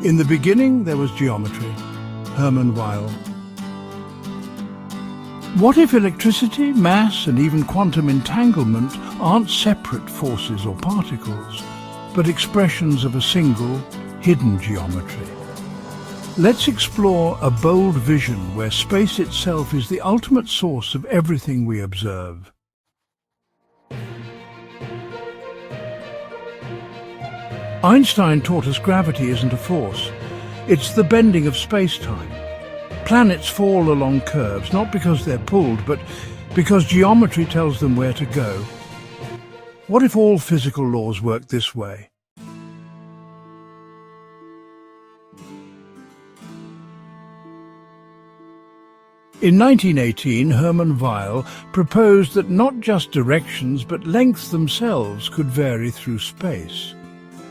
In the beginning, there was geometry. Hermann Weyl. What if electricity, mass, and even quantum entanglement aren't separate forces or particles, but expressions of a single, hidden geometry? Let's explore a bold vision where space itself is the ultimate source of everything we observe. Einstein taught us gravity isn't a force. It's the bending of space-time. Planets fall along curves, not because they're pulled, but because geometry tells them where to go. What if all physical laws worked this way? In 1918, Hermann Weyl proposed that not just directions, but lengths themselves could vary through space.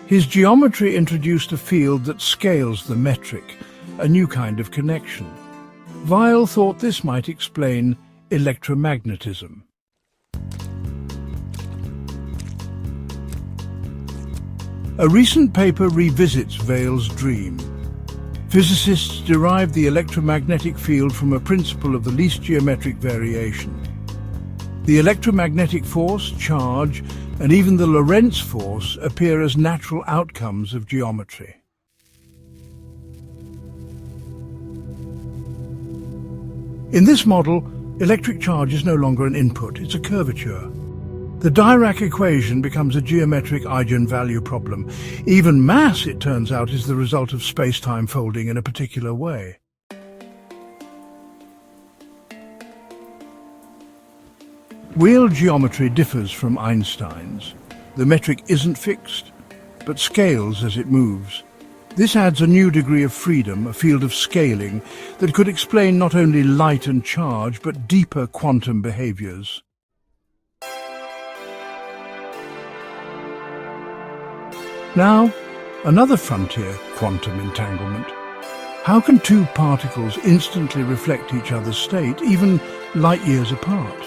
His geometry introduced a field that scales the metric, a new kind of connection. Weyl thought this might explain electromagnetism. A recent paper revisits Weyl's dream. Physicists derived the electromagnetic field from a principle of the least geometric variation. The electromagnetic force, charge, and even the Lorentz force appear as natural outcomes of geometry. In this model, electric charge is no longer an input, it's a curvature. The Dirac equation becomes a geometric eigenvalue problem. Even mass, it turns out, is the result of space-time folding in a particular way. Weyl geometry differs from Einstein's. The metric isn't fixed, but scales as it moves. This adds a new degree of freedom, a field of scaling, that could explain not only light and charge, but deeper quantum behaviors. Now, another frontier, quantum entanglement. How can two particles instantly reflect each other's state, even light years apart?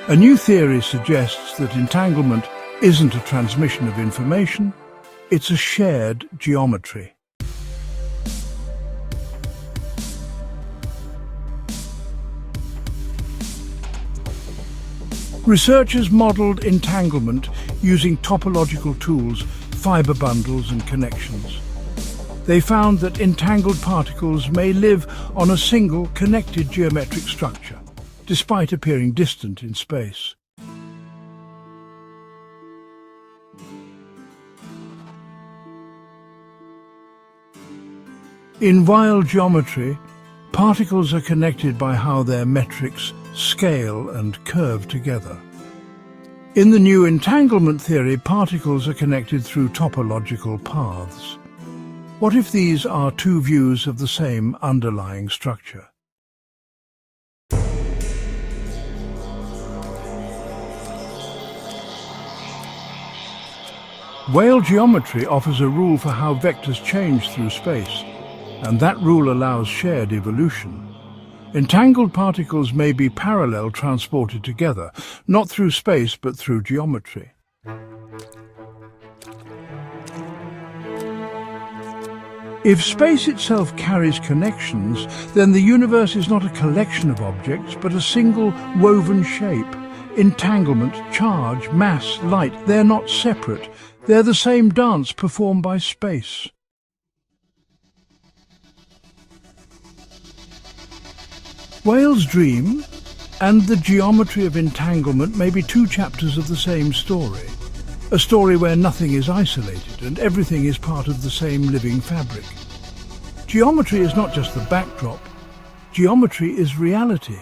A new theory suggests that entanglement isn't a transmission of information, it's a shared geometry. Researchers modeled entanglement using topological tools, fiber bundles and connections. They found that entangled particles may live on a single connected geometric structure, despite appearing distant in space. In Weyl geometry, particles are connected by how their metrics scale and curve together. In the new entanglement theory, particles are connected through topological paths. What if these are two views of the same underlying structure? Weyl geometry offers a rule for how vectors change through space, and that rule allows shared evolution. Entangled particles may be parallel transported together, not through space but through geometry. If space itself carries connections, then the universe is not a collection of objects, but a single woven shape. Entanglement, charge, mass, light, they're not separate. They're the same dance performed by space. Weyl's dream and the geometry of entanglement may be two chapters of the same story. A story where nothing is isolated and everything is part of the same living fabric. Geometry is not just the backdrop. Geometry is reality.